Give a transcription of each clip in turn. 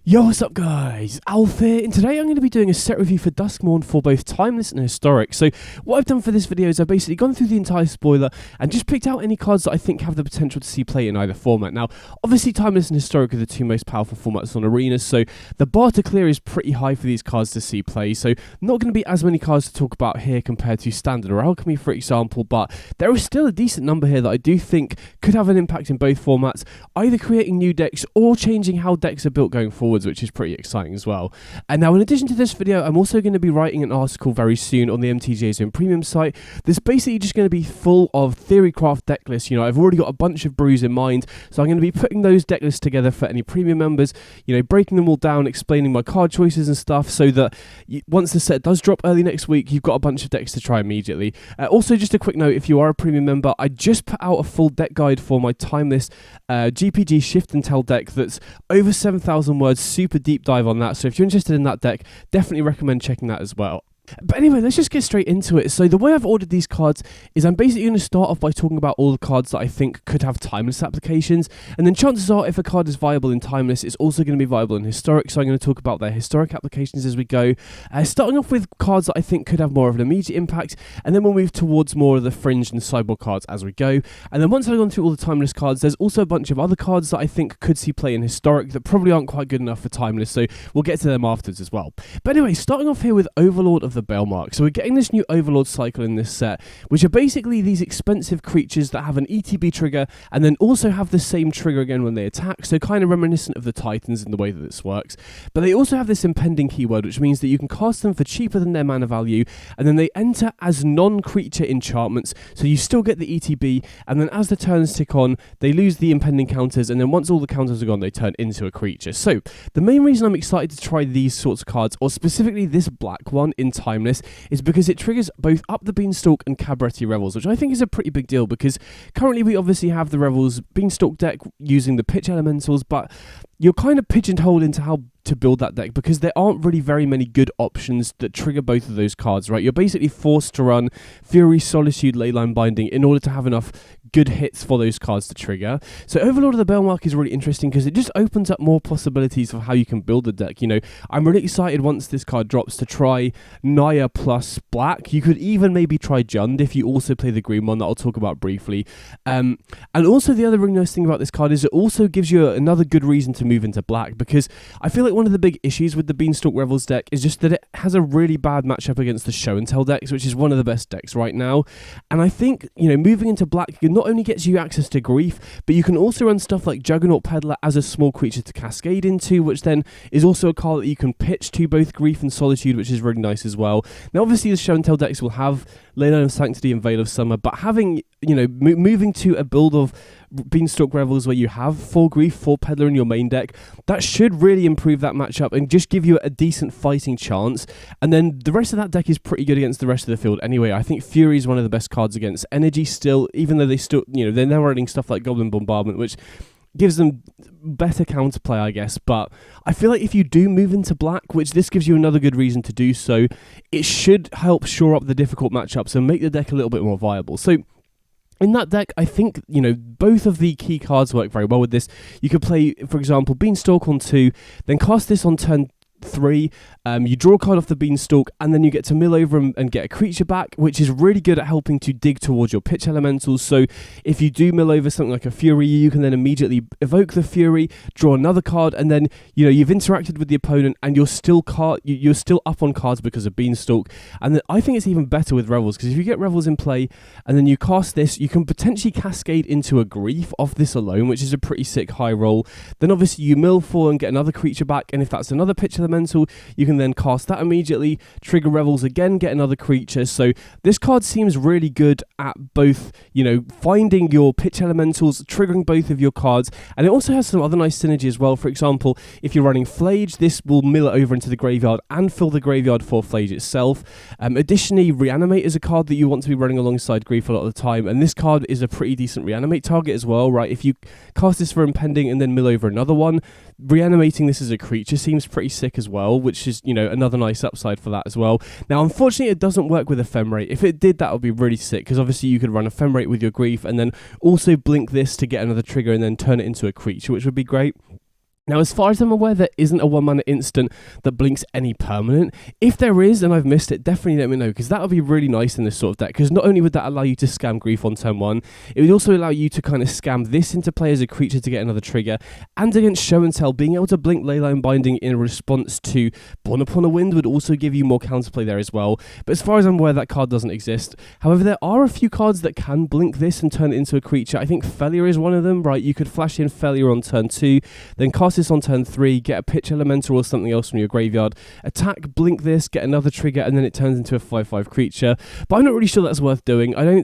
Yo, what's up guys? Alf here, and today I'm going to be doing a set review for Duskmourn for both Timeless and Historic. So what I've done for this video is I've basically gone through the entire spoiler and just picked out any cards that I think have the potential to see play in either format. Now, obviously Timeless and Historic are the two most powerful formats on Arenas, so the bar to clear is pretty high for these cards to see play, so not going to be as many cards to talk about here compared to Standard or Alchemy, for example, but there is still a decent number here that I do think could have an impact in both formats, either creating new decks or changing how decks are built going forward, which is pretty exciting as well. And now, in addition to this video, I'm also going to be writing an article very soon on the MTG's own premium site that's basically just going to be full of theorycraft deck lists. You know, I've already got a bunch of brews in mind, so I'm going to be putting those deck lists together for any premium members, you know, breaking them all down, explaining my card choices and stuff, so that once the set does drop early next week, you've got a bunch of decks to try immediately. Also, just a quick note, if you are a premium member, I just put out a full deck guide for my Timeless GPG Shift and Tell deck that's over 7,000 words, super deep dive on that, so if you're interested in that deck, definitely recommend checking that as well. But anyway, let's just get straight into it. So the way I've ordered these cards is I'm basically going to start off by talking about all the cards that I think could have Timeless applications, and then chances are if a card is viable in Timeless, it's also going to be viable in Historic, so I'm going to talk about their Historic applications as we go, starting off with cards that I think could have more of an immediate impact, and then we'll move towards more of the fringe and sideboard cards as we go. And then once I've gone through all the Timeless cards, there's also a bunch of other cards that I think could see play in Historic that probably aren't quite good enough for Timeless, so we'll get to them afterwards as well. But anyway, starting off here with Overlord of the Balemurk. So we're getting this new Overlord cycle in this set, which are basically these expensive creatures that have an ETB trigger and then also have the same trigger again when they attack, so kind of reminiscent of the Titans in the way that this works. But they also have this impending keyword, which means that you can cast them for cheaper than their mana value, and then they enter as non-creature enchantments, so you still get the ETB, and then as the turns tick on, they lose the impending counters, and then once all the counters are gone, they turn into a creature. So the main reason I'm excited to try these sorts of cards, or specifically this black one in Timeless, is because it triggers both Up the Beanstalk and Cabaretti Revels, which I think is a pretty big deal, because currently we obviously have the Revels Beanstalk deck using the pitch elementals, but you're kind of pigeonholed into how to build that deck because there aren't really very many good options that trigger both of those cards, right? You're basically forced to run Fury, Solitude, Leyline Binding in order to have enough good hits for those cards to trigger. So Overlord of the Balemurk is really interesting because it just opens up more possibilities of how you can build the deck. You know, I'm really excited once this card drops to try Naya plus black. You could even maybe try Jund if you also play the green one that I'll talk about briefly. And also the other really nice thing about this card is it also gives you another good reason to move into black, because I feel like one of the big issues with the Beanstalk Revels deck is just that it has a really bad matchup against the Show and Tell decks, which is one of the best decks right now. And I think, you know, moving into black not only gets you access to Grief, but you can also run stuff like Juggernaut Peddler as a small creature to cascade into, which then is also a card that you can pitch to both Grief and Solitude, which is really nice as well. Now obviously the Show and Tell decks will have Leyline of Sanctity and Veil of Summer, but having, you know, moving to a build of Beanstalk Revels where you have 4 Grief, 4 Peddler in your main deck, that should really improve that matchup and just give you a decent fighting chance. And then the rest of that deck is pretty good against the rest of the field anyway. I think Fury is one of the best cards against Energy still, even though they still, you know, they're now running stuff like Goblin Bombardment, which gives them better counterplay, I guess. But I feel like if you do move into black, which this gives you another good reason to do so, it should help shore up the difficult matchups and make the deck a little bit more viable. So in that deck, I think, you know, both of the key cards work very well with this. You could play, for example, Beanstalk on 2, then cast this on turn 3, you draw a card off the Beanstalk, and then you get to mill over and get a creature back, which is really good at helping to dig towards your pitch elementals. So if you do mill over something like a Fury, you can then immediately evoke the Fury, draw another card, and then, you know, you've interacted with the opponent and you're still up on cards because of Beanstalk. And then I think it's even better with Revels, because if you get Revels in play and then you cast this, you can potentially cascade into a Grief off this alone, which is a pretty sick high roll. Then obviously you mill 4 and get another creature back, and if that's another pitch elemental, you can then cast that immediately, trigger Revels again, get another creature. So this card seems really good at both, you know, finding your pitch elementals, triggering both of your cards, and it also has some other nice synergy as well. For example, if you're running Flage, this will mill it over into the graveyard and fill the graveyard for Flage itself. Additionally, Reanimate is a card that you want to be running alongside Grief a lot of the time, and this card is a pretty decent Reanimate target as well, right? If you cast this for Impending and then mill over another one, reanimating this as a creature seems pretty sick as well, which is, you know, another nice upside for that as well. Now, unfortunately, it doesn't work with Ephemerate. If it did, that would be really sick, because obviously you could run Ephemerate with your Grief and then also blink this to get another trigger and then turn it into a creature, which would be great. Now, as far as I'm aware, there isn't a 1-mana instant that blinks any permanent. If there is, and I've missed it, definitely let me know, because that would be really nice in this sort of deck, because not only would that allow you to scam Grief on turn 1, it would also allow you to kind of scam this into play as a creature to get another trigger, and against Show and Tell, being able to blink Leyline Binding in response to Born Upon a Wind would also give you more counterplay there as well. But as far as I'm aware, that card doesn't exist. However, there are a few cards that can blink this and turn it into a creature. I think Failure is one of them, right? You could flash in Failure on turn 2, then cast this on turn 3, get a Pitch Elemental or something else from your graveyard, attack, blink this, get another trigger, and then it turns into a 5/5 creature. But I'm not really sure that's worth doing. I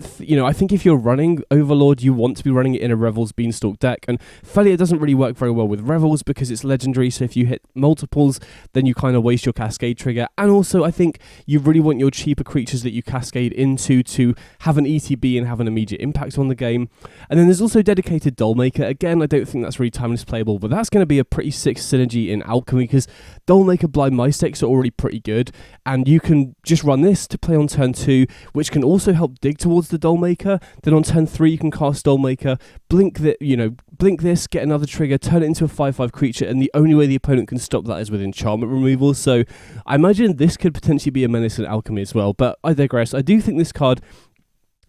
think if you're running Overlord, you want to be running it in a Revel's Beanstalk deck, and Failure doesn't really work very well with Revels because it's legendary, so if you hit multiples, then you kind of waste your Cascade trigger. And also, I think you really want your cheaper creatures that you cascade into to have an ETB and have an immediate impact on the game. And then there's also dedicated Dollmaker. Again, I don't think that's really timeless playable, but that's going to be a pretty sick synergy in Alchemy, because Dollmaker Blind Mice decks are already pretty good, and you can just run this to play on turn 2, which can also help dig towards the Dollmaker. Then on turn 3 you can cast Dollmaker, blink this, get another trigger, turn it into a 5/5 creature, and the only way the opponent can stop that is with enchantment removal. So I imagine this could potentially be a menace in Alchemy as well, but I digress. I do think this card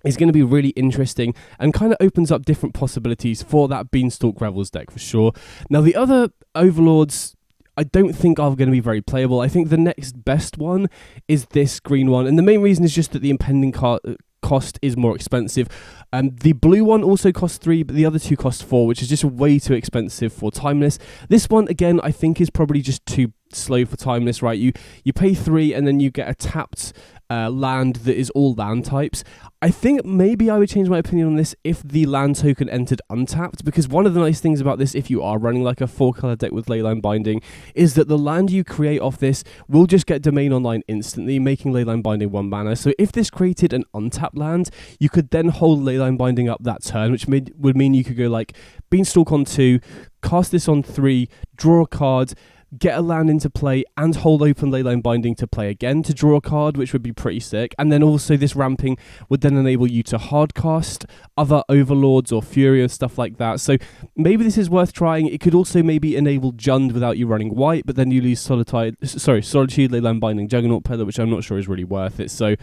is going to be really interesting and kind of opens up different possibilities for that Beanstalk Revels deck for sure. Now, the other Overlords I don't think are going to be very playable. I think the next best one is this green one, and the main reason is just that the impending cost is more expensive. The blue one also costs 3, but the other two cost 4, which is just way too expensive for Timeless. This one, again, I think is probably just too slow for Timeless, right? You pay 3 and then you get a tapped land that is all land types. I think maybe I would change my opinion on this if the land token entered untapped, because one of the nice things about this, if you are running like a 4-color deck with Leyline Binding, is that the land you create off this will just get Domain Online instantly, making Leyline Binding 1 mana. So if this created an untapped land, you could then hold Leyline Binding up that turn, which would mean you could go like Beanstalk on 2, cast this on 3, draw a card, get a land into play, and hold open Leyline Binding to play again to draw a card, which would be pretty sick. And then also this ramping would then enable you to hardcast other Overlords or Fury and stuff like that. So maybe this is worth trying. It could also maybe enable Jund without you running white, but then you lose Solitude, Leyline Binding, Juggernaut Pillar, which I'm not sure is really worth it. So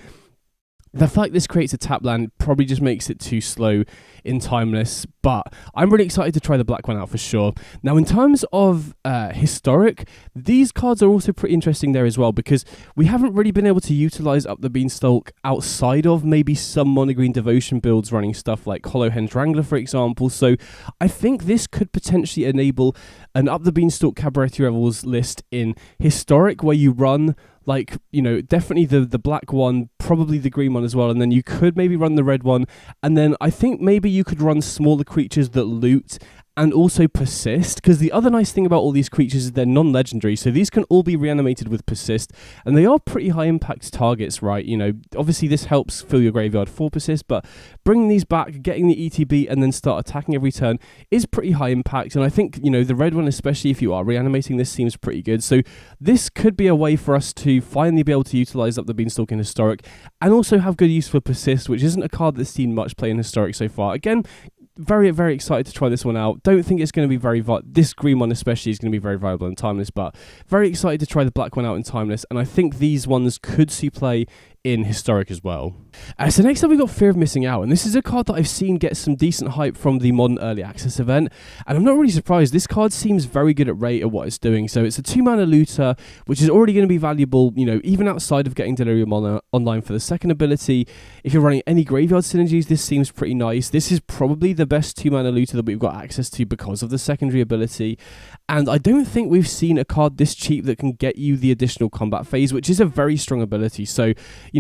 the fact this creates a tap land probably just makes it too slow in Timeless, but I'm really excited to try the black one out for sure. Now, in terms of Historic, these cards are also pretty interesting there as well, because we haven't really been able to utilize Up the Beanstalk outside of maybe some Monogreen Devotion builds running stuff like Hollowhenge Wrangler, for example. So I think this could potentially enable an Up the Beanstalk Cabaret Revels list in Historic, where you run like, definitely the black one, probably the green one as well, and then you could maybe run the red one, and then I think maybe you could run smaller creatures that loot and also persist, because the other nice thing about all these creatures is they're non-legendary, so these can all be reanimated with persist, and they are pretty high impact targets, right? Obviously this helps fill your graveyard for persist, but bringing these back, getting the ETB, and then start attacking every turn is pretty high impact, and I think, the red one, especially if you are reanimating this, seems pretty good. So this could be a way for us to finally be able to utilize Up the Beanstalk in Historic, and also have good use for persist, which isn't a card that's seen much play in Historic so far. Again, very, very excited to try this one out. Don't think it's going to be this green one especially is going to be very viable in Timeless, but very excited to try the black one out in Timeless, and I think these ones could see play in Historic as well. So next up we've got Fear of Missing Out, and this is a card that I've seen get some decent hype from the Modern Early Access event, and I'm not really surprised. This card seems very good at rate at what it's doing. So it's a 2-mana looter, which is already going to be valuable, even outside of getting Delirium online for the second ability. If you're running any graveyard synergies, this seems pretty nice. This is probably the best 2-mana looter that we've got access to because of the secondary ability, and I don't think we've seen a card this cheap that can get you the additional combat phase, which is a very strong ability. So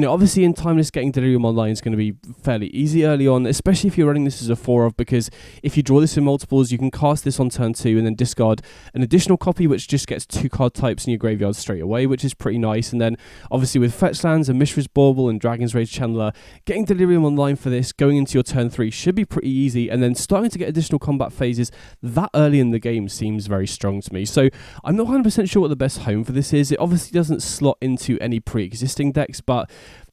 obviously in Timeless, getting Delirium online is going to be fairly easy early on, especially if you're running this as a 4-of, because if you draw this in multiples, you can cast this on turn 2 and then discard an additional copy, which just gets 2 card types in your graveyard straight away, which is pretty nice. And then obviously with Fetch Lands and Mishra's Bauble and Dragon's Rage Channeler, getting Delirium online for this, going into your turn 3 should be pretty easy, and then starting to get additional combat phases that early in the game seems very strong to me. So I'm not 100% sure what the best home for this is. It obviously doesn't slot into any pre-existing decks, but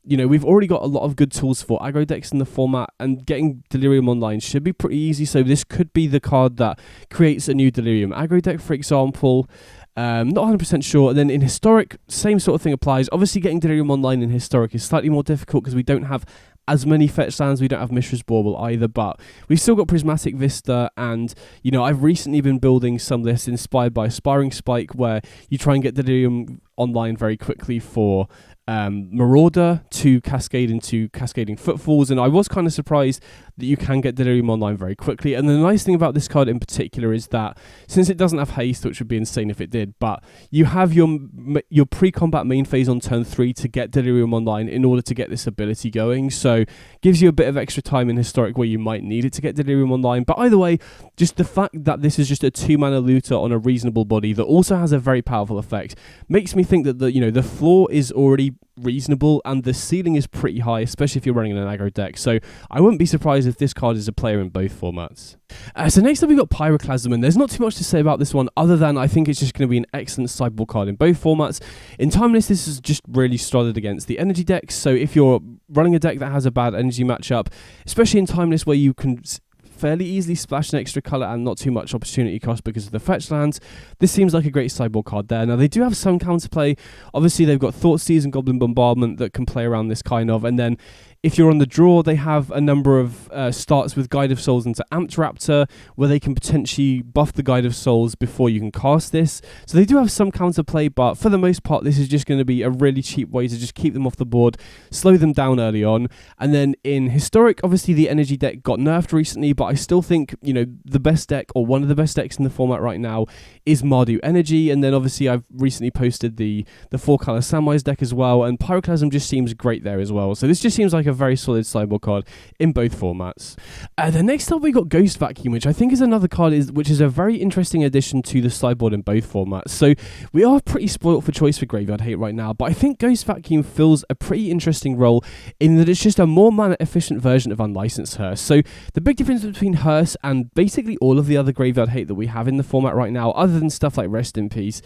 we've already got a lot of good tools for aggro decks in the format, and getting Delirium online should be pretty easy. So this could be the card that creates a new Delirium aggro deck, for example. Not 100% sure. And then in Historic, same sort of thing applies. Obviously, getting Delirium online in Historic is slightly more difficult because we don't have as many fetch lands. We don't have Mishra's Bauble either, but we've still got Prismatic Vista, and I've recently been building some lists inspired by Aspiring Spike, where you try and get Delirium online very quickly for Marauder to cascade into Cascading Footfalls, and I was kind of surprised that you can get Delirium online very quickly. And the nice thing about this card in particular is that since it doesn't have haste, which would be insane if it did, but you have your pre-combat main phase on turn 3 to get Delirium online in order to get this ability going, so gives you a bit of extra time in Historic where you might need it to get Delirium online. But either way, just the fact that this is just a 2-mana looter on a reasonable body that also has a very powerful effect makes me think that the floor is already reasonable and the ceiling is pretty high, especially if you're running an aggro deck. So I wouldn't be surprised if this card is a player in both formats. So next up we've got Pyroclasm, and there's not too much to say about this one other than I think it's just going to be an excellent sideboard card in both formats. In Timeless, this is just really solid against the energy decks, so if you're running a deck that has a bad energy matchup, especially in Timeless where you can fairly easily splash an extra colour and not too much opportunity cost because of the fetch lands, this seems like a great sideboard card there. Now they do have some counterplay. Obviously they've got Thoughtseize and Goblin Bombardment that can play around this kind of, and then if you're on the draw, they have a number of starts with Guide of Souls into Amped Raptor, where they can potentially buff the Guide of Souls before you can cast this. So they do have some counterplay, but for the most part, this is just going to be a really cheap way to just keep them off the board, slow them down early on. And then in Historic, obviously the energy deck got nerfed recently, but I still think, the best deck, or one of the best decks in the format right now, is Mardu Energy. And then obviously I've recently posted the 4-color Samwise deck as well, and Pyroclasm just seems great there as well. So this just seems like a very solid sideboard card in both formats. Then next up we got Ghost Vacuum, which I think is another card which is a very interesting addition to the sideboard in both formats. So we are pretty spoilt for choice for Graveyard Hate right now, but I think Ghost Vacuum fills a pretty interesting role in that it's just a more mana efficient version of Unlicensed Hearse. So the big difference between Hearse and basically all of the other Graveyard Hate that we have in the format right now, other than stuff like Rest in Peace,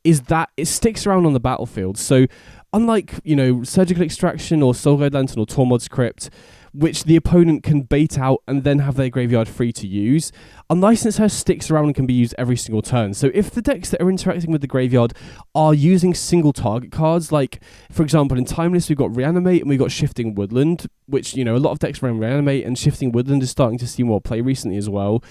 is that it sticks around on the battlefield. So unlike, Surgical Extraction or Soulguide Lantern or Tormod's Crypt, which the opponent can bait out and then have their graveyard free to use, Unlicensed Hearse sticks around and can be used every single turn. So if the decks that are interacting with the graveyard are using single target cards, like, for example, in Timeless we've got Reanimate and we've got Shifting Woodland, which, a lot of decks run Reanimate, and Shifting Woodland is starting to see more play recently as well,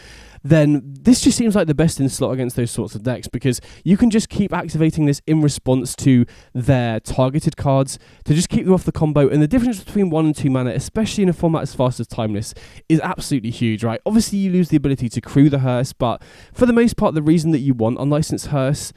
then this just seems like the best in slot against those sorts of decks, because you can just keep activating this in response to their targeted cards to just keep them off the combo. And the difference between 1 and 2 mana, especially in a format as fast as Timeless, is absolutely huge, right? Obviously you lose the ability to crew the Hearse, but for the most part the reason that you want Unlicensed Hearse,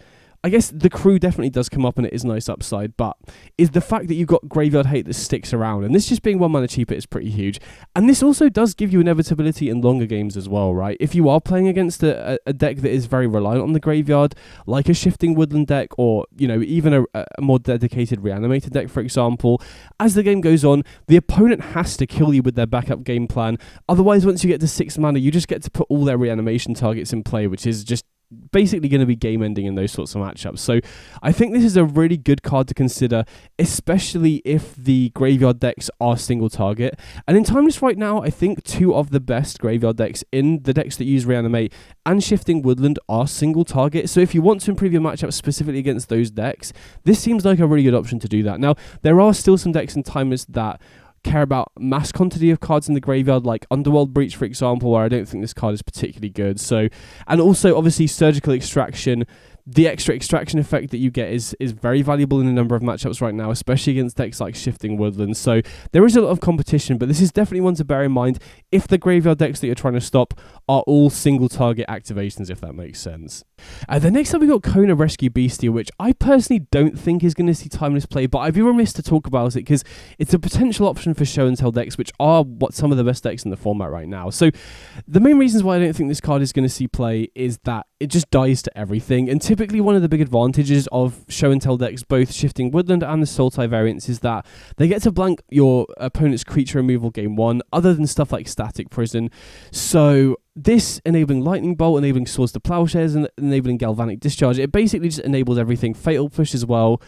I guess the crew definitely does come up and it is a nice upside, but is the fact that you've got Graveyard Hate that sticks around, and this just being 1 mana cheaper is pretty huge. And this also does give you inevitability in longer games as well, right? If you are playing against a deck that is very reliant on the graveyard, like a Shifting Woodland deck, or even a more dedicated Reanimated deck, for example, as the game goes on, the opponent has to kill you with their backup game plan. Otherwise, once you get to 6 mana, you just get to put all their reanimation targets in play, which is just basically going to be game ending in those sorts of matchups. So I think this is a really good card to consider, especially if the graveyard decks are single target. And in Timeless right now, I think 2 of the best graveyard decks in the decks that use Reanimate and Shifting Woodland are single target. So if you want to improve your matchup specifically against those decks, this seems like a really good option to do that. Now, there are still some decks in Timeless that care about mass quantity of cards in the graveyard, like Underworld Breach, for example, where I don't think this card is particularly good. So, and also obviously Surgical Extraction, the extra extraction effect that you get is very valuable in a number of matchups right now, especially against decks like Shifting Woodland. So there is a lot of competition, but this is definitely one to bear in mind if the graveyard decks that you're trying to stop are all single target activations, if that makes sense. Then next up we got Kona Rescue Beastie, which I personally don't think is going to see Timeless play, but I'd be remiss to talk about it because it's a potential option for show and tell decks, which are some of the best decks in the format right now. So the main reasons why I don't think this card is going to see play is that it just dies to everything, and typically one of the big advantages of show and tell decks, both Shifting Woodland and the Sultai variants, is that they get to blank your opponent's creature removal game 1, other than stuff like Static Prison. So this enabling Lightning Bolt, enabling Swords to Plowshares, and enabling Galvanic Discharge, it basically just enables everything. Fatal Push as well.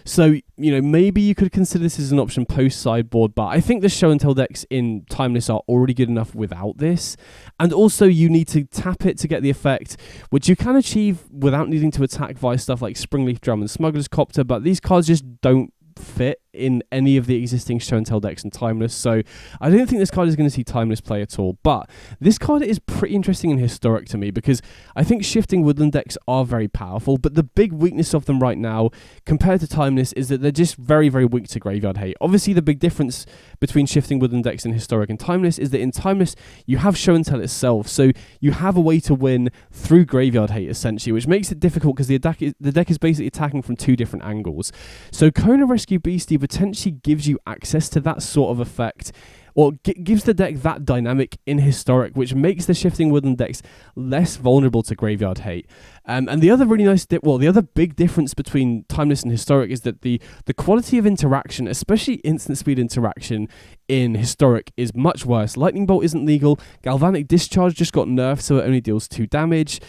So, you know, maybe you could consider this as an option post-sideboard, but I think the Show and Tell decks in Timeless are already good enough without this. And also, you need to tap it to get the effect, which you can achieve without needing to attack via stuff like Springleaf Drum and Smuggler's Copter, but these cards just don't fit in any of the existing Show and Tell decks in Timeless, so I don't think this card is going to see Timeless play at all. But this card is pretty interesting in Historic to me, because I think Shifting Woodland decks are very powerful, but the big weakness of them right now compared to Timeless is that they're just very, very weak to Graveyard Hate. Obviously, the big difference between Shifting Woodland decks in Historic and Timeless is that in Timeless you have Show and Tell itself, so you have a way to win through Graveyard Hate essentially, which makes it difficult because the deck is basically attacking from two different angles. So Kona Rescue Beastie potentially gives you access to that sort of effect, or gives the deck that dynamic in Historic, which makes the Shifting Woodland decks less vulnerable to Graveyard Hate. And the other really nice, the other big difference between Timeless and Historic is that the quality of interaction, especially instant speed interaction in Historic, is much worse. Lightning Bolt isn't legal. Galvanic Discharge just got nerfed, so it only deals 2 damage.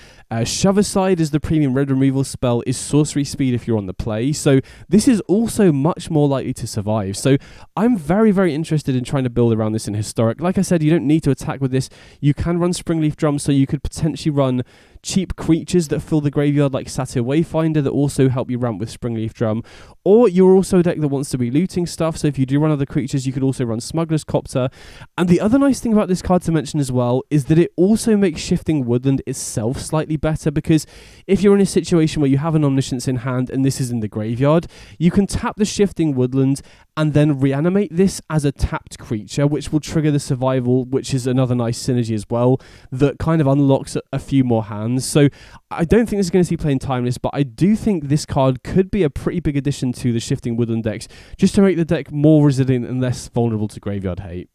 Shove Aside as the premium red removal spell is sorcery speed if you're on the play, so this is also much more likely to survive. So I'm very, very interested in trying to build around this in Historic. Like I said, you don't need to attack with this. You can run Springleaf Drum, so you could potentially run cheap creatures that fill the graveyard like Satyr Wayfinder that also help you ramp with Springleaf Drum, or you're also a deck that wants to be looting stuff, so if you do run other creatures you could also run Smuggler's Copter. And the other nice thing about this card to mention as well is that it also makes Shifting Woodland itself slightly better, because if you're in a situation where you have an Omniscience in hand and this is in the graveyard, you can tap the Shifting Woodland and then reanimate this as a tapped creature, which will trigger the survival, which is another nice synergy as well, that kind of unlocks a few more hands. So I don't think this is going to see play in Timeless, but I do think this card could be a pretty big addition to the Shifting Woodland decks, just to make the deck more resilient and less vulnerable to Graveyard Hate.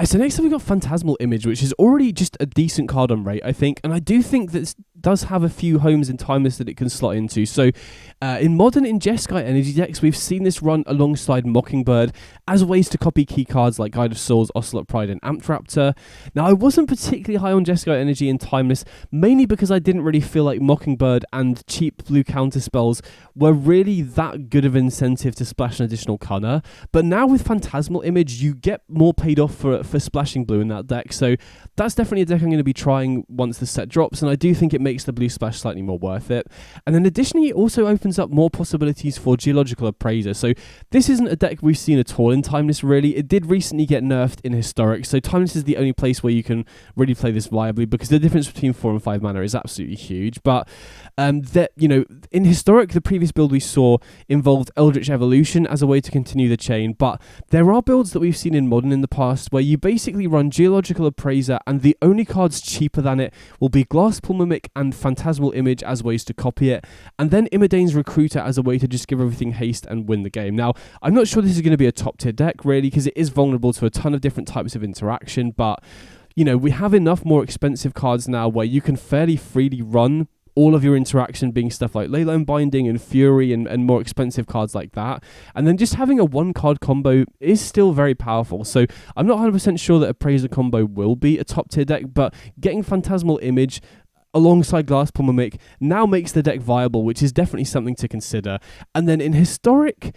So next up we've got Phantasmal Image, which is already just a decent card on rate, I think, and I do think that this does have a few homes in Timeless that it can slot into. So in modern in Jeskai Energy decks, we've seen this run alongside Mockingbird as ways to copy key cards like Guide of Souls, Ocelot Pride, and Amped Raptor. Now, I wasn't particularly high on Jeskai Energy in Timeless, mainly because I didn't really feel like Mockingbird and cheap blue counter spells were really that good of incentive to splash an additional Kona. But now with Phantasmal Image, you get more paid off for splashing blue in that deck, so that's definitely a deck I'm going to be trying once the set drops, and I do think it makes the blue splash slightly more worth it. And then additionally, it also opens up more possibilities for Geological Appraiser, so this isn't a deck we've seen at all in Timeless really. It did recently get nerfed in Historic, so Timeless is the only place where you can really play this viably, because the difference between 4 and 5 mana is absolutely huge. But that, you know, in Historic, the previous build we saw involved Eldritch Evolution as a way to continue the chain, but there are builds that we've seen in Modern in the past where you basically run Geological Appraiser and the only cards cheaper than it will be Glasspool Mimic and Phantasmal Image as ways to copy it, and then Imidane's Recruiter as a way to just give everything haste and win the game. Now, I'm not sure this is going to be a top tier deck really, because it is vulnerable to a ton of different types of interaction, but you know, we have enough more expensive cards now where you can fairly freely run all of your interaction being stuff like Leyline Binding and Fury and more expensive cards like that. And then just having a 1-card combo is still very powerful. So I'm not 100% sure that Appraiser combo will be a top tier deck, but getting Phantasmal Image alongside Glasspool Mimic now makes the deck viable, which is definitely something to consider. And then in Historic,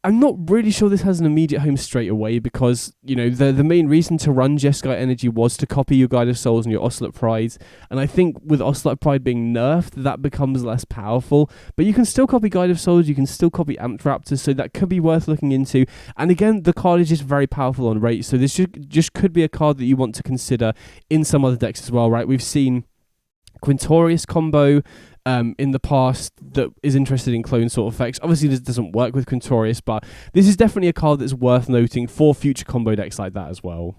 I'm not really sure this has an immediate home straight away, because, you know, the main reason to run Jeskai Energy was to copy your Guide of Souls and your Ocelot Pride, and I think with Ocelot Pride being nerfed, that becomes less powerful, but you can still copy Guide of Souls, you can still copy Amped Raptor, so that could be worth looking into. And again, the card is just very powerful on rate, so this just could be a card that you want to consider in some other decks as well, right? We've seen Quintorius combo in the past that is interested in clone sort of effects. Obviously this doesn't work with Quintorius, but this is definitely a card that's worth noting for future combo decks like that as well.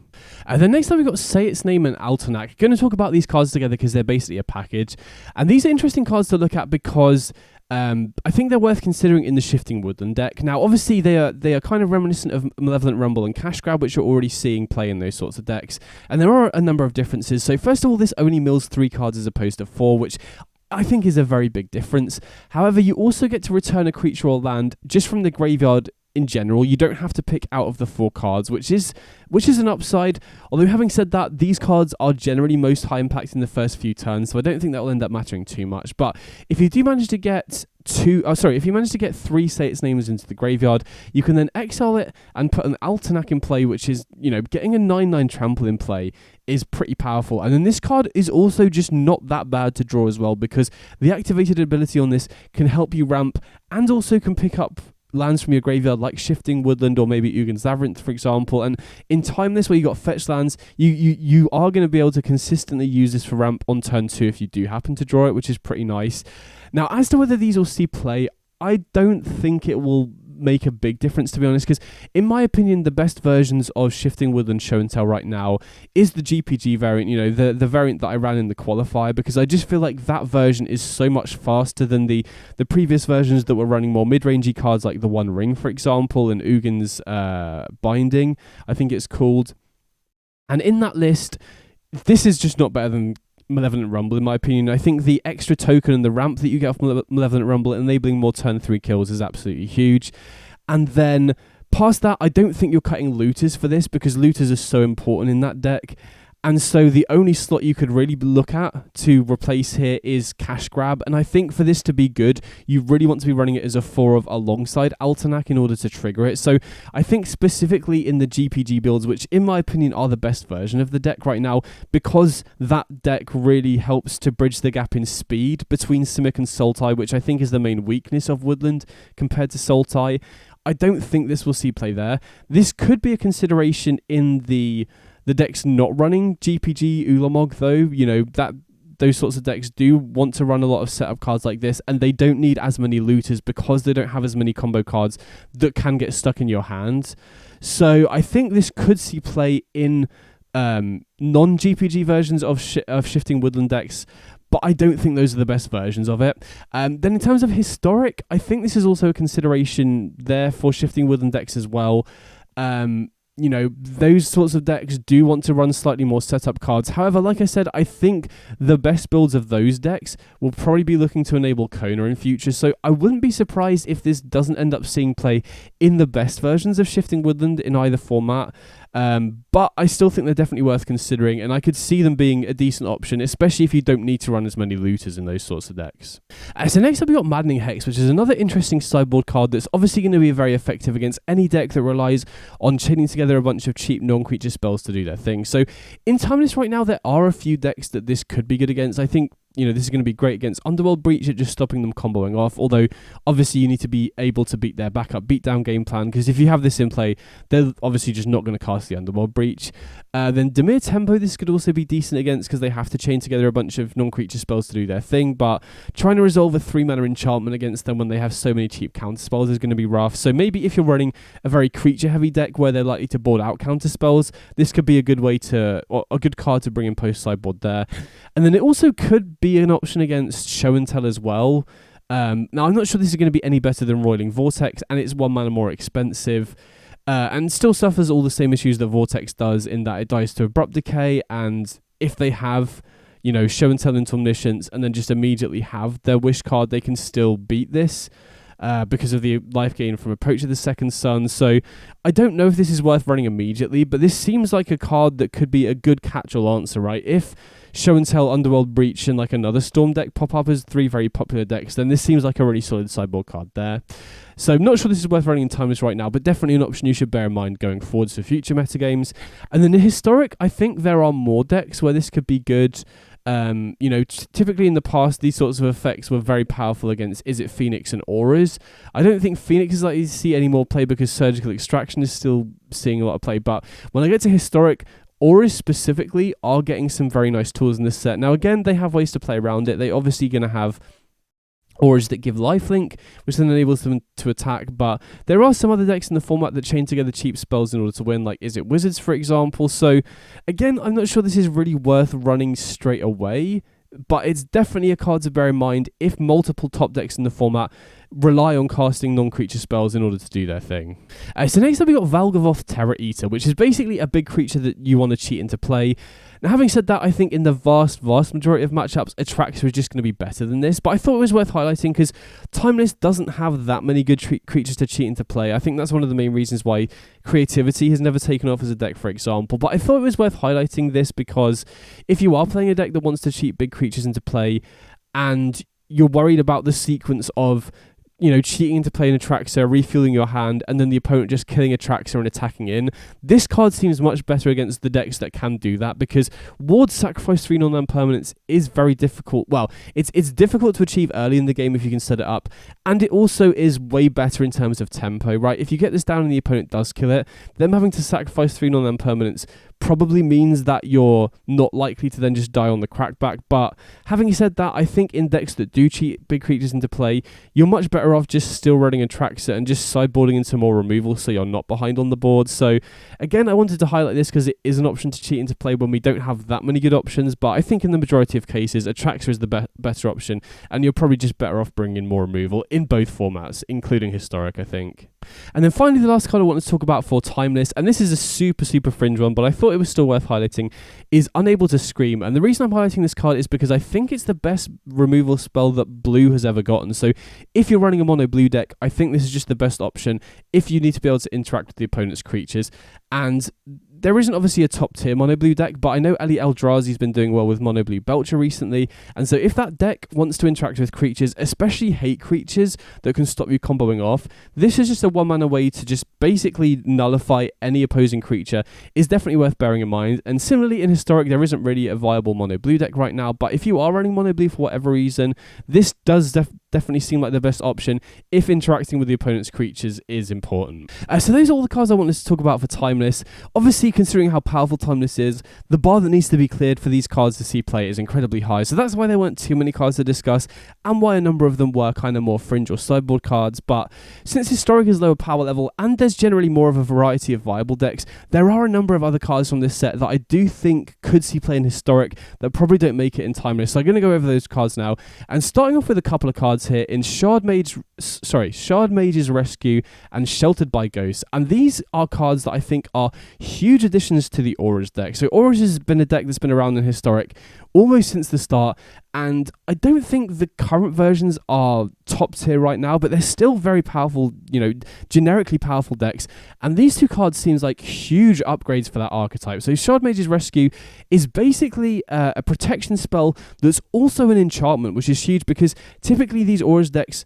And then next up we've got Say Its Name and Altanak. Going to talk about these cards together because they're basically a package, and these are interesting cards to look at because I think they're worth considering in the Shifting Woodland deck. Now, obviously, they are kind of reminiscent of Malevolent Rumble and Cash Grab, which you're already seeing play in those sorts of decks. And there are a number of differences. So first of all, this only mills 3 cards as opposed to 4, which I think is a very big difference. However, you also get to return a creature or land just from the graveyard in general. You don't have to pick out of the 4 cards, which is an upside. Although having said that, these cards are generally most high impact in the first few turns, so I don't think that will end up mattering too much. But if you do manage to get if you manage to get 3 Say Its Names into the graveyard, you can then exile it and put an Altanak in play, which is, getting a 9/9 trample in play is pretty powerful. And then this card is also just not that bad to draw as well, because the activated ability on this can help you ramp and also can pick up lands from your graveyard like Shifting Woodland or maybe Ugin's Labyrinth, for example. And in Timeless, where you got fetch lands, you are going to be able to consistently use this for ramp on turn 2 if you do happen to draw it, which is pretty nice. Now, as to whether these will see play, I don't think it will make a big difference, to be honest, because in my opinion, the best versions of Shifting Woodland Show and Tell right now is the GPG variant, the variant that I ran in the qualifier, because I just feel like that version is so much faster than the previous versions that were running more mid-rangey cards like the One Ring, for example, and Ugin's Binding, I think it's called. And in that list, this is just not better than Malevolent Rumble, in my opinion. I think the extra token and the ramp that you get off Malevolent Rumble, enabling more turn 3 kills, is absolutely huge. And then past that, I don't think you're cutting looters for this, because looters are so important in that deck. And so the only slot you could really look at to replace here is Cash Grab. And I think for this to be good, you really want to be running it as a 4 of alongside Altanak in order to trigger it. So I think specifically in the GPG builds, which in my opinion are the best version of the deck right now, because that deck really helps to bridge the gap in speed between Simic and Sultai, which I think is the main weakness of Woodland compared to Sultai. I don't think this will see play there. This could be a consideration in the decks not running GPG Ulamog, though. That those sorts of decks do want to run a lot of setup cards like this, and they don't need as many looters because they don't have as many combo cards that can get stuck in your hands. So I think this could see play in non-GPG versions of Shifting Woodland decks, but I don't think those are the best versions of it. Then in terms of historic, I think this is also a consideration there for Shifting Woodland decks as well. Those sorts of decks do want to run slightly more setup cards. However, like I said, I think the best builds of those decks will probably be looking to enable Kona in future. So I wouldn't be surprised if this doesn't end up seeing play in the best versions of Shifting Woodland in either format. But I still think they're definitely worth considering, and I could see them being a decent option, especially if you don't need to run as many looters in those sorts of decks. So next up we got Maddening Hex, which is another interesting sideboard card that's obviously going to be very effective against any deck that relies on chaining together a bunch of cheap non-creature spells to do their thing. So in Timeless right now, there are a few decks that this could be good against. I think this is going to be great against Underworld Breach at just stopping them comboing off, although obviously you need to be able to beat their backup beatdown game plan, because if you have this in play, they're obviously just not going to cast the Underworld Breach. Then Dimir Tempo, this could also be decent against, because they have to chain together a bunch of non-creature spells to do their thing, but trying to resolve a 3-mana enchantment against them when they have so many cheap counter spells is going to be rough. So maybe if you're running a very creature-heavy deck where they're likely to board out counter spells, this could be a good a good card to bring in post-sideboard there. And then it also could be an option against Show and Tell as well. Now, I'm not sure this is going to be any better than Roiling Vortex, and it's 1 mana more expensive, and still suffers all the same issues that Vortex does, in that it dies to Abrupt Decay, and if they have, Show and Tell into Omniscience and then just immediately have their Wish card, they can still beat this. Because of the life gain from Approach of the Second Sun. So I don't know if this is worth running immediately, but this seems like a card that could be a good catch-all answer, right? If Show and Tell, Underworld Breach, and like another Storm deck pop up as 3 very popular decks, then this seems like a really solid sideboard card there. So I'm not sure this is worth running in Timeless right now, but definitely an option you should bear in mind going forwards for future metagames. And then in Historic, I think there are more decks where this could be good. Typically in the past, these sorts of effects were very powerful against Is It Phoenix and Auras. I don't think Phoenix is likely to see any more play because Surgical Extraction is still seeing a lot of play, but when I get to Historic, Auras specifically are getting some very nice tools in this set. Now again, they have ways to play around it. They're obviously going to have Auras that give lifelink, which then enables them to attack, but there are some other decks in the format that chain together cheap spells in order to win, like Is It Wizards, for example. So again, I'm not sure this is really worth running straight away, but it's definitely a card to bear in mind if multiple top decks in the format rely on casting non-creature spells in order to do their thing. So next up we got Valgavoth Terror Eater, which is basically a big creature that you want to cheat into play. Now, having said that, I think in the vast majority of matchups, Atraxa is just going to be better than this, but I thought it was worth highlighting because Timeless doesn't have that many good creatures to cheat into play. I think that's one of the main reasons why Creativity has never taken off as a deck, for example, but I thought it was worth highlighting this because if you are playing a deck that wants to cheat big creatures into play and you're worried about the sequence of cheating into play an Atraxa, refueling your hand, and then the opponent just killing Atraxa and attacking in. This card seems much better against the decks that can do that because Ward's sacrifice 3 non-land permanents is very difficult. Well, it's difficult to achieve early in the game if you can set it up, and it also is way better in terms of tempo, right? If you get this down and the opponent does kill it, them having to sacrifice 3 non-land permanents probably means that you're not likely to then just die on the crackback. But having said that, I think in decks that do cheat big creatures into play, you're much better off just still running Atraxa and just sideboarding into more removal so you're not behind on the board. So again, I wanted to highlight this because it is an option to cheat into play when we don't have that many good options, but I think in the majority of cases Atraxa is the better option, and you're probably just better off bringing in more removal in both formats, including Historic, I think. And then finally, the last card I wanted to talk about for Timeless, and this is a super fringe one, but I thought it was still worth highlighting, is Unable to Scream. And the reason I'm highlighting this card is because I think it's the best removal spell that blue has ever gotten. So if you're running a mono blue deck, I think this is just the best option if you need to be able to interact with the opponent's creatures. And there isn't obviously a top tier mono blue deck, but I know Ali Eldrazi's been doing well with mono blue Belcher recently, and so if that deck wants to interact with creatures, especially hate creatures that can stop you comboing off, this is just a 1-mana way to just basically nullify any opposing creature, is definitely worth bearing in mind. And similarly in Historic, there isn't really a viable mono blue deck right now, but if you are running mono blue for whatever reason, this does definitely seem like the best option if interacting with the opponent's creatures is important. So those are all the cards I wanted to talk about for Timeless. Obviously, considering how powerful Timeless is, the bar that needs to be cleared for these cards to see play is incredibly high, so that's why there weren't too many cards to discuss, and why a number of them were kind of more fringe or sideboard cards. But since Historic is lower power level, and there's generally more of a variety of viable decks, there are a number of other cards from this set that I do think could see play in Historic that probably don't make it in Timeless. So I'm going to go over those cards now, and starting off with a couple of cards here in Shardmage's Rescue and Sheltered by Ghosts, and these are cards that I think are huge additions to the Auras deck. So Auras has been a deck that's been around in Historic almost since the start, and I don't think the current versions are top tier right now, but they're still very powerful, generically powerful decks, and these two cards seems like huge upgrades for that archetype. So Shardmage's Rescue is basically a protection spell that's also an enchantment, which is huge because typically these Auras decks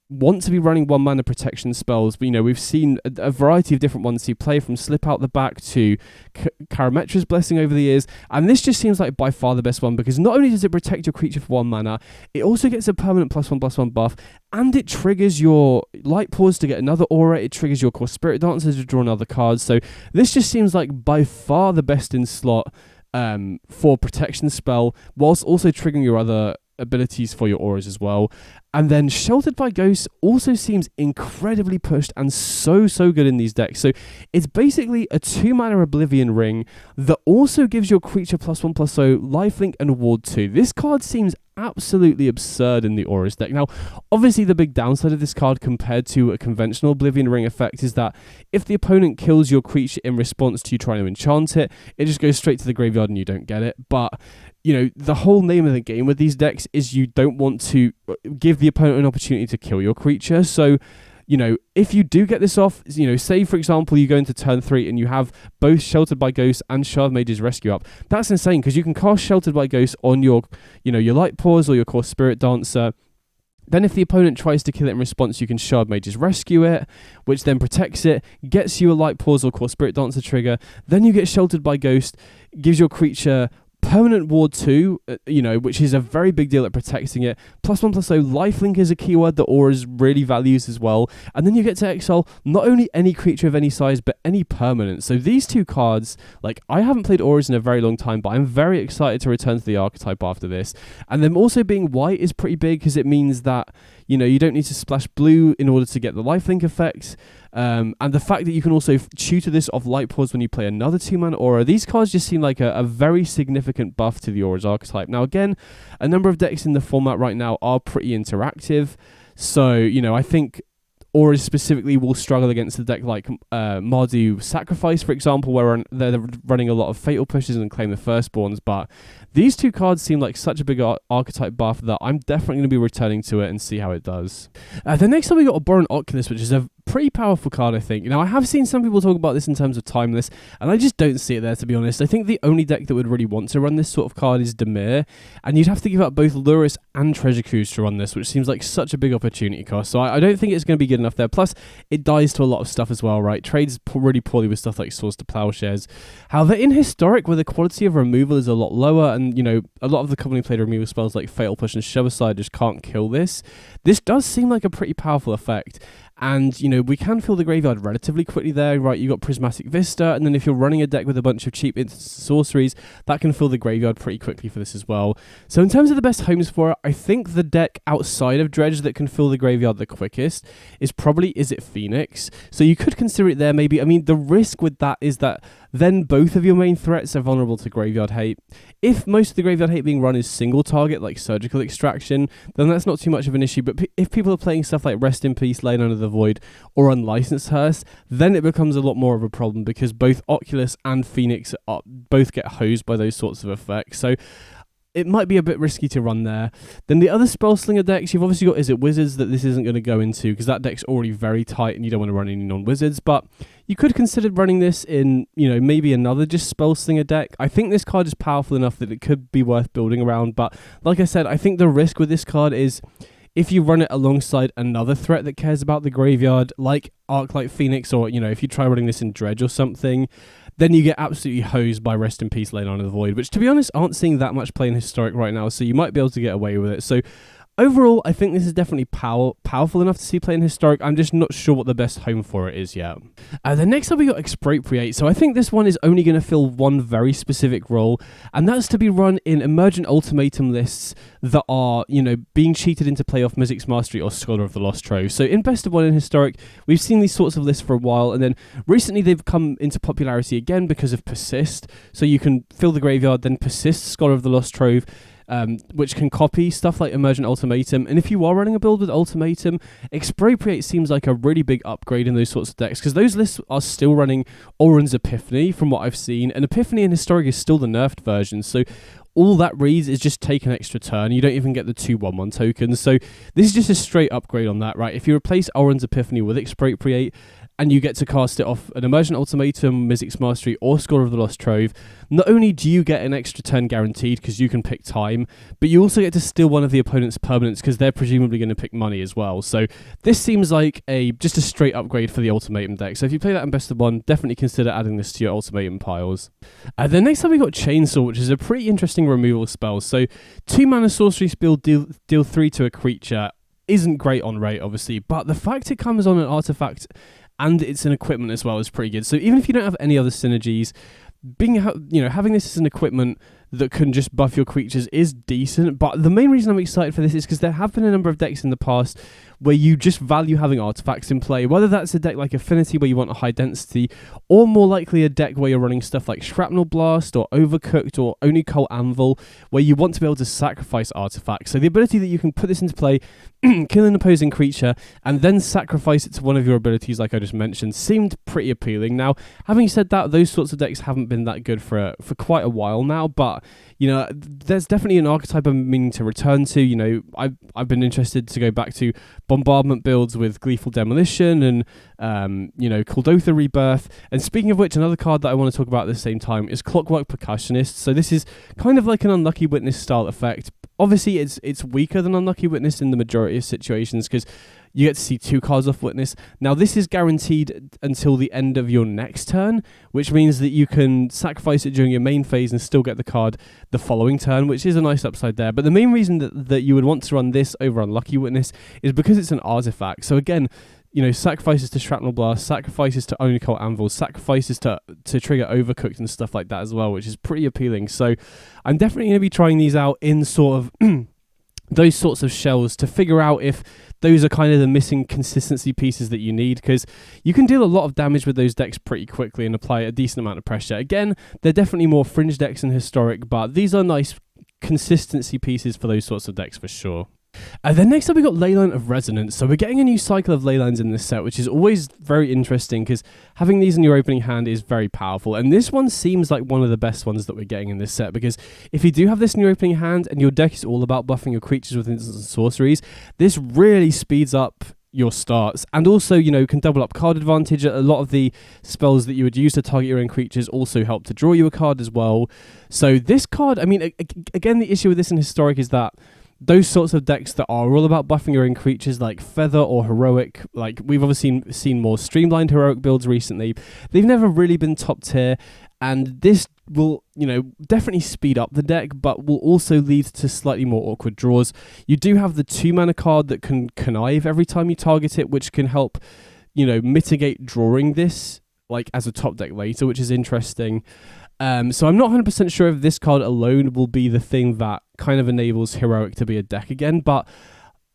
want to be running 1-mana protection spells, but we've seen a variety of different ones you play, from Slip Out the Back to Karametra's Blessing over the years, and this just seems like by far the best one because not only does it protect your creature for 1 mana, it also gets a permanent +1/+1 buff, and it triggers your Light Pause to get another aura, it triggers your Core Spirit Dancer to draw another card. So this just seems like by far the best in slot for protection spell, whilst also triggering your other abilities for your auras as well. And then Sheltered by Ghosts also seems incredibly pushed and so good in these decks. So it's basically a 2-mana Oblivion Ring that also gives your creature +1/+0 lifelink and ward 2. This card seems absolutely absurd in the Auras deck. Now, obviously the big downside of this card compared to a conventional Oblivion Ring effect is that if the opponent kills your creature in response to you trying to enchant it, it just goes straight to the graveyard and you don't get it. But the whole name of the game with these decks is you don't want to give the opponent an opportunity to kill your creature. So, if you do get this off, say for example you go into turn 3 and you have both Sheltered by Ghosts and Shardmage's Rescue up, that's insane because you can cast Sheltered by Ghosts on your, your Light Pause or your Core Spirit Dancer. Then if the opponent tries to kill it in response, you can Shardmage's Rescue it, which then protects it, gets you a Light Pause or Core Spirit Dancer trigger. Then you get Sheltered by Ghost, gives your creature permanent ward 2, which is a very big deal at protecting it. +1/+0 lifelink is a keyword that Auras really values as well. And then you get to exile not only any creature of any size, but any permanent. So these two cards, I haven't played Auras in a very long time, but I'm very excited to return to the archetype after this. And them also being white is pretty big because it means that, you don't need to splash blue in order to get the lifelink effects. And the fact that you can also tutor this off Light Pause when you play another 2-mana aura, these cards just seem like a very significant buff to the Auras archetype. Now again, a number of decks in the format right now are pretty interactive, So, you know, I think auras specifically will struggle against a deck like Mardu Sacrifice, for example, where they're running a lot of Fatal Pushes and Claim the Firstborns, but these two cards seem like such a big archetype buff that I'm definitely going to be returning to it and see how it does. The next time we got Abhorrent Oculus, which is a pretty powerful card, I think. You know, I have seen some people talk about this in terms of Timeless, and I just don't see it there, to be honest. I think the only deck that would really want to run this sort of card is Dimir, and you'd have to give up both Lurrus and Treasure Cruise to run this, which seems like such a big opportunity cost. So I don't think it's going to be good enough there. Plus, it dies to a lot of stuff as well, right? Trades really poorly with stuff like Swords to Plowshares. However, in Historic, where the quality of removal is a lot lower, and, you know, a lot of the commonly played removal spells like Fatal Push and Shove Aside just can't kill this, this does seem like a pretty powerful effect. And, you know, we can fill the graveyard relatively quickly there, right? You've got Prismatic Vista, and then if you're running a deck with a bunch of cheap instant sorceries, that can fill the graveyard pretty quickly for this as well. So in terms of the best homes for it, I think the deck outside of Dredge that can fill the graveyard the quickest is probably Izzet Phoenix. So you could consider it there maybe. I mean, the risk with that is that then both of your main threats are vulnerable to graveyard hate. If most of the graveyard hate being run is single target, like Surgical Extraction, then that's not too much of an issue. But if people are playing stuff like Rest in Peace, Lane Under the Void, or Unlicensed Hearse, then it becomes a lot more of a problem because both Oculus and Phoenix both get hosed by those sorts of effects. So it might be a bit risky to run there. Then the other Spellslinger decks, you've obviously got Izzet Wizards that this isn't going to go into because that deck's already very tight and you don't want to run any non-wizards, but you could consider running this in, you know, maybe another just Spellslinger deck. I think this card is powerful enough that it could be worth building around, but like I said, I think the risk with this card is if you run it alongside another threat that cares about the graveyard, like Arclight Phoenix, or, you know, if you try running this in Dredge or something, then you get absolutely hosed by Rest in Peace, Leyline of the Void, which, to be honest, aren't seeing that much play in Historic right now, so you might be able to get away with it. So overall, I think this is definitely powerful enough to see play in Historic. I'm just not sure what the best home for it is yet. The next up we got Expropriate. So I think this one is only going to fill one very specific role, and that's to be run in Emergent Ultimatum lists that are, you know, being cheated into play off Mizzix Mastery or Scholar of the Lost Trove. So in Best of One in Historic, we've seen these sorts of lists for a while, and then recently they've come into popularity again because of Persist. So you can fill the graveyard, then Persist Scholar of the Lost Trove, which can copy stuff like Emergent Ultimatum. And if you are running a build with Ultimatum, Expropriate seems like a really big upgrade in those sorts of decks, because those lists are still running Oran's Epiphany from what I've seen, and Epiphany in Historic is still the nerfed version, so all that reads is just take an extra turn. You don't even get the 2/1/1 tokens, so this is just a straight upgrade on that, right? If you replace Oran's Epiphany with Expropriate, and you get to cast it off an Emergent Ultimatum, Mizzix Mastery, or Scholar of the Lost Trove, not only do you get an extra turn guaranteed because you can pick time, but you also get to steal one of the opponent's permanents because they're presumably going to pick money as well. So this seems like just a straight upgrade for the Ultimatum deck. So if you play that in Best of One, definitely consider adding this to your Ultimatum piles. Then next up we got Chainsaw, which is a pretty interesting removal spell. So 2 mana sorcery spell, deal 3 to a creature. Isn't great on rate, obviously, but the fact it comes on an artifact and it's an equipment as well is pretty good. So even if you don't have any other synergies, having this as an equipment that can just buff your creatures is decent. But the main reason I'm excited for this is because there have been a number of decks in the past where you just value having artifacts in play, whether that's a deck like Affinity where you want a high density, or more likely a deck where you're running stuff like Shrapnel Blast or Overcooked or Only Cold Anvil, where you want to be able to sacrifice artifacts. So the ability that you can put this into play, kill an opposing creature, and then sacrifice it to one of your abilities like I just mentioned, seemed pretty appealing. Now, having said that, those sorts of decks haven't been that good for quite a while now, but you know, there's definitely an archetype I'm meaning to return to. You know, I've been interested to go back to bombardment builds with Gleeful Demolition and Kuldotha Rebirth. And speaking of which, another card that I want to talk about at the same time is Clockwork Percussionist. So this is kind of like an Unlucky Witness style effect. Obviously, it's weaker than Unlucky Witness in the majority of situations because you get to see 2 cards off Witness. Now, this is guaranteed until the end of your next turn, which means that you can sacrifice it during your main phase and still get the card the following turn, which is a nice upside there. But the main reason that you would want to run this over Unlucky Witness is because it's an artifact. So again, you know, sacrifices to Shrapnel Blast, sacrifices to Only Cold Anvil, sacrifices to trigger Overcooked and stuff like that as well, which is pretty appealing. So I'm definitely going to be trying these out in sort of those sorts of shells to figure out if those are kind of the missing consistency pieces that you need, because you can deal a lot of damage with those decks pretty quickly and apply a decent amount of pressure. Again, they're definitely more fringe decks than Historic, but these are nice consistency pieces for those sorts of decks for sure. Then next up we got Leyline of Resonance. So we're getting a new cycle of Leylines in this set, which is always very interesting because having these in your opening hand is very powerful. And this one seems like one of the best ones that we're getting in this set, because if you do have this in your opening hand and your deck is all about buffing your creatures with instants and sorceries, this really speeds up your starts, and also, you know, can double up card advantage. A lot of the spells that you would use to target your own creatures also help to draw you a card as well. So this card, I mean, again, the issue with this in Historic is that those sorts of decks that are all about buffing your own creatures, like Feather or Heroic, like we've obviously seen more streamlined Heroic builds recently, they've never really been top tier, and this will, you know, definitely speed up the deck, but will also lead to slightly more awkward draws. You do have the 2-mana card that can connive every time you target it, which can help, you know, mitigate drawing this, like, as a top deck later, which is interesting. So I'm not 100% sure if this card alone will be the thing that kind of enables Heroic to be a deck again, but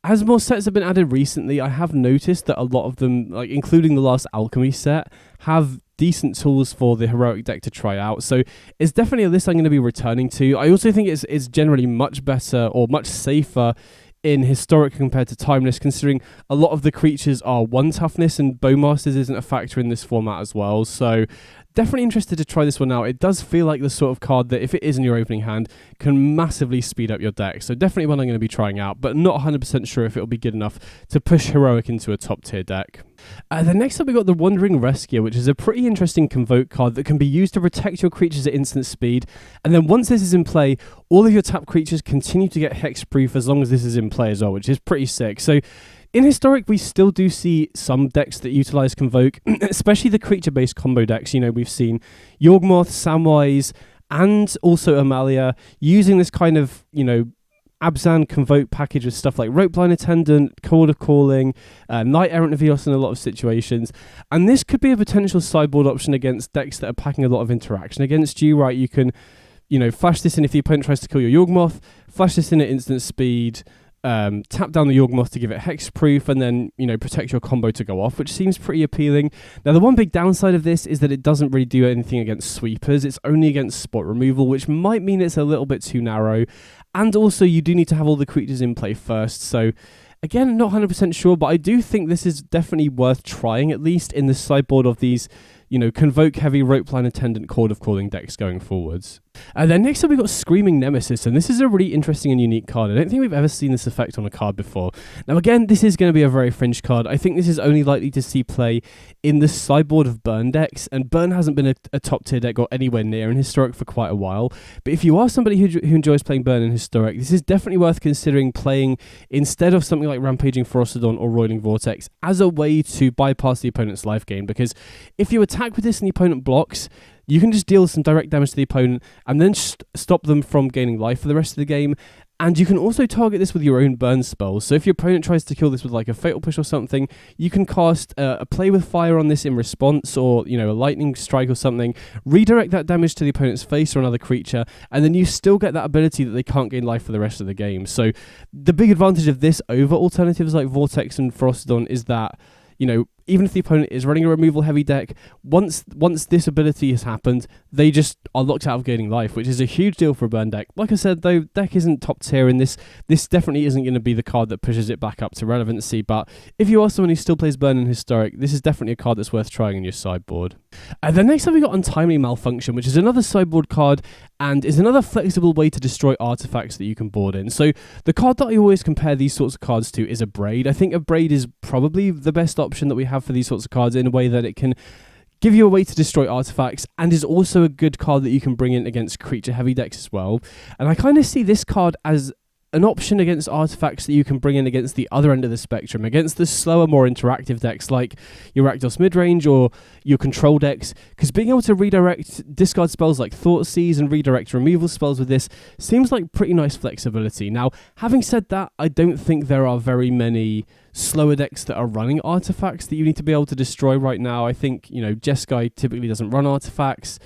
as more sets have been added recently, I have noticed that a lot of them, like including the last Alchemy set, have decent tools for the Heroic deck to try out. So it's definitely a list I'm going to be returning to. I also think it's generally much better or much safer in Historic compared to Timeless, considering a lot of the creatures are 1 toughness and Bowmasters isn't a factor in this format as well. So definitely interested to try this one out. It does feel like the sort of card that, if it is in your opening hand, can massively speed up your deck. So definitely one I'm going to be trying out, but not 100% sure if it'll be good enough to push Heroic into a top tier deck. Then next up we got the Wandering Rescuer, which is a pretty interesting Convoke card that can be used to protect your creatures at instant speed, and then once this is in play, all of your tapped creatures continue to get hexproof as long as this is in play as well, which is pretty sick. So in Historic, we still do see some decks that utilize Convoke, especially the creature-based combo decks. You know, we've seen Yawgmoth, Samwise, and also Amalia using this kind of, you know, Abzan Convoke package with stuff like Ropeline Attendant, Call of Calling, Knight Errant Navios in a lot of situations. And this could be a potential sideboard option against decks that are packing a lot of interaction against you, right? You can, you know, flash this in if the opponent tries to kill your Yawgmoth, flash this in at instant speed, tap down the Yawgmoth to give it hexproof, and then, you know, protect your combo to go off, which seems pretty appealing. Now, the one big downside of this is that it doesn't really do anything against sweepers. It's only against spot removal, which might mean it's a little bit too narrow. And also, you do need to have all the creatures in play first. So, again, not 100% sure, but I do think this is definitely worth trying, at least in the sideboard of these, you know, Convoke heavy Ropeline Attendant Chord of Calling decks going forwards. Then next up we've got Screaming Nemesis, and this is a really interesting and unique card. I don't think we've ever seen this effect on a card before. Now again, this is going to be a very fringe card. I think this is only likely to see play in the sideboard of Burn decks, and Burn hasn't been a top tier deck or anywhere near in Historic for quite a while. But if you are somebody who enjoys playing Burn in Historic, this is definitely worth considering playing instead of something like Rampaging Ferocidon or Roiling Vortex as a way to bypass the opponent's life gain, because if you attack with this and the opponent blocks, you can just deal some direct damage to the opponent and then stop them from gaining life for the rest of the game. And you can also target this with your own burn spells. So if your opponent tries to kill this with like a Fatal Push or something, you can cast a Play with Fire on this in response, or, you know, a Lightning Strike or something, redirect that damage to the opponent's face or another creature, and then you still get that ability that they can't gain life for the rest of the game. So the big advantage of this over alternatives like Vortex and Ferocidon is that, you know, even if the opponent is running a removal heavy deck, once this ability has happened, they just are locked out of gaining life, which is a huge deal for a burn deck. Like I said, though, deck isn't top tier in this. This definitely isn't going to be the card that pushes it back up to relevancy, but if you are someone who still plays burn in Historic, this is definitely a card that's worth trying in your sideboard. Then next up we got Untimely Malfunction, which is another sideboard card and is another flexible way to destroy artifacts that you can board in. So the card that I always compare these sorts of cards to is a Braid. I think a Braid is probably the best option that we have for these sorts of cards, in a way that it can give you a way to destroy artifacts, and is also a good card that you can bring in against creature heavy decks as well. And I kind of see this card as an option against artifacts that you can bring in against the other end of the spectrum, against the slower, more interactive decks like your Rakdos midrange or your control decks, because being able to redirect discard spells like Thoughtseize and redirect removal spells with this seems like pretty nice flexibility. Now, having said that, I don't think there are very many slower decks that are running artifacts that you need to be able to destroy right now. I think, you know, Jeskai typically doesn't run artifacts.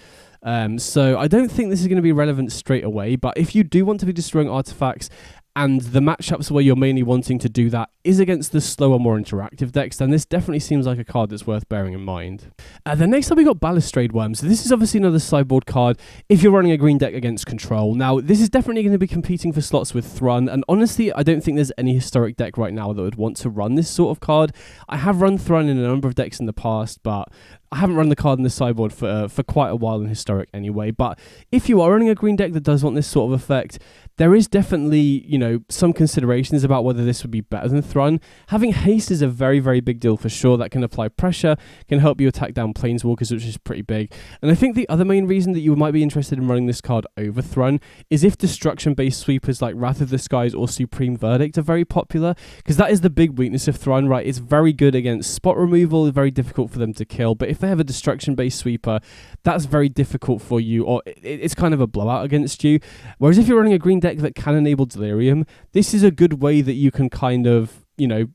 So I don't think this is going to be relevant straight away, but if you do want to be destroying artifacts and the matchups where you're mainly wanting to do that is against the slower, more interactive decks, then this definitely seems like a card that's worth bearing in mind. Then next up we got Balustrade Wurm. So this is obviously another sideboard card if you're running a green deck against control. Now, this is definitely going to be competing for slots with Thrun, and honestly, I don't think there's any historic deck right now that would want to run this sort of card. I have run Thrun in a number of decks in the past, but I haven't run the card in the sideboard for quite a while in historic anyway. But if you are running a green deck that does want this sort of effect, there is definitely, you know, some considerations about whether this would be better than Thrun. Having haste is a very, very big deal for sure. That can apply pressure, can help you attack down planeswalkers, which is pretty big. And I think the other main reason that you might be interested in running this card over Thrun is if destruction-based sweepers like Wrath of the Skies or Supreme Verdict are very popular, because that is the big weakness of Thrun, right? It's very good against spot removal, very difficult for them to kill, but if they have a destruction-based sweeper, that's very difficult for you, or it's kind of a blowout against you. Whereas if you're running a green deck that can enable Delirium, this is a good way that you can kind of, you know,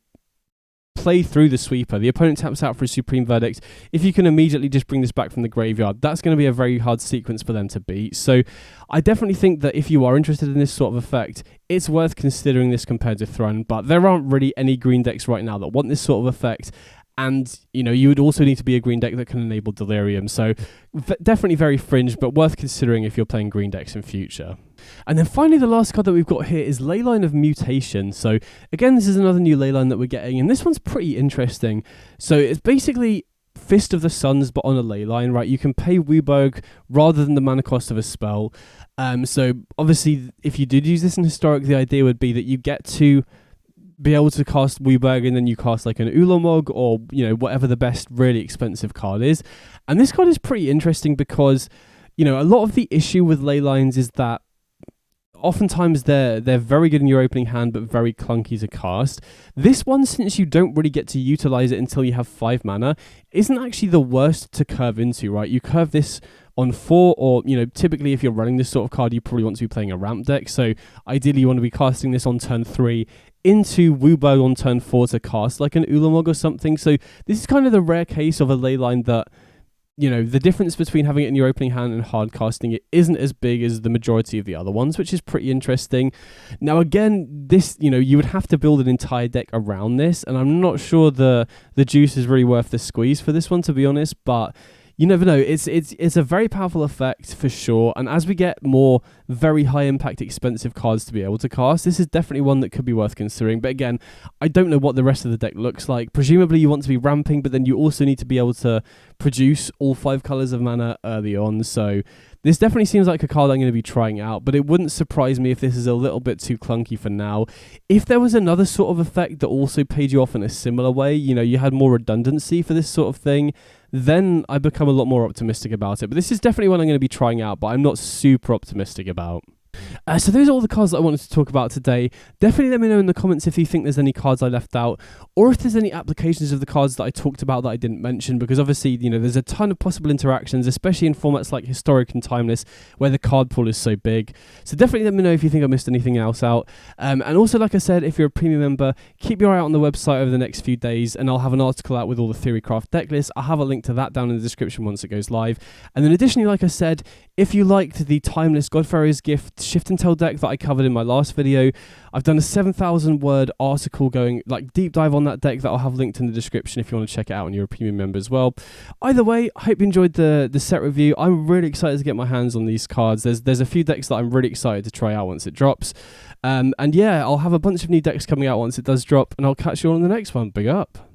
play through the sweeper. The opponent taps out for a Supreme Verdict. If you can immediately just bring this back from the graveyard, that's going to be a very hard sequence for them to beat. So I definitely think that if you are interested in this sort of effect, it's worth considering this compared to Thrun, but there aren't really any green decks right now that want this sort of effect. And, you know, you would also need to be a green deck that can enable Delirium. So definitely very fringe, but worth considering if you're playing green decks in future. And then finally, the last card that we've got here is Leyline of Mutation. So again, this is another new Leyline that we're getting, and this one's pretty interesting. So it's basically Fist of the Suns, but on a Leyline, right? You can pay Wurm rather than the mana cost of a spell. So obviously, if you did use this in Historic, the idea would be that you get to be able to cast Wurm, and then you cast like an Ulamog or, you know, whatever the best really expensive card is. And this card is pretty interesting because, you know, a lot of the issue with Leylines is that oftentimes they're very good in your opening hand, but very clunky to cast. This one, since you don't really get to utilize it until you have 5 mana, isn't actually the worst to curve into, right? You curve this on 4, or, you know, typically if you're running this sort of card, you probably want to be playing a ramp deck. So ideally you want to be casting this on turn 3 into Wurm on turn 4 to cast like an Ulamog or something. So this is kind of the rare case of a Leyline that, you know, the difference between having it in your opening hand and hard casting it isn't as big as the majority of the other ones, which is pretty interesting. Now, again, this, you know, you would have to build an entire deck around this, and I'm not sure the juice is really worth the squeeze for this one, to be honest, but you never know. It's a very powerful effect for sure, and as we get more very high impact expensive cards to be able to cast, this is definitely one that could be worth considering. But again, I don't know what the rest of the deck looks like. Presumably you want to be ramping, but then you also need to be able to produce all 5 colors of mana early on. So this definitely seems like a card I'm going to be trying out, but it wouldn't surprise me if this is a little bit too clunky for now. If there was another sort of effect that also paid you off in a similar way, you know, you had more redundancy for this sort of thing, then I become a lot more optimistic about it. But this is definitely one I'm going to be trying out, but I'm not super optimistic about. So those are all the cards that I wanted to talk about today. Definitely let me know in the comments if you think there's any cards I left out, or if there's any applications of the cards that I talked about that I didn't mention, because obviously, you know, there's a ton of possible interactions, especially in formats like Historic and Timeless, where the card pool is so big. So definitely let me know if you think I missed anything else out. And also, like I said, if you're a premium member, keep your eye out on the website over the next few days, and I'll have an article out with all the Theorycraft deck lists. I'll have a link to that down in the description once it goes live. And then additionally, like I said, if you liked the Timeless Godfarrow's Gift Shift and Tell deck that I covered in my last video, I've done a 7,000 word article going like deep dive on that deck that I'll have linked in the description if you want to check it out and you're a premium member as well. Either way, I hope you enjoyed the set review. I'm really excited to get my hands on these cards. There's a few decks that I'm really excited to try out once it drops. And yeah, I'll have a bunch of new decks coming out once it does drop, and I'll catch you all on the next one. Big up.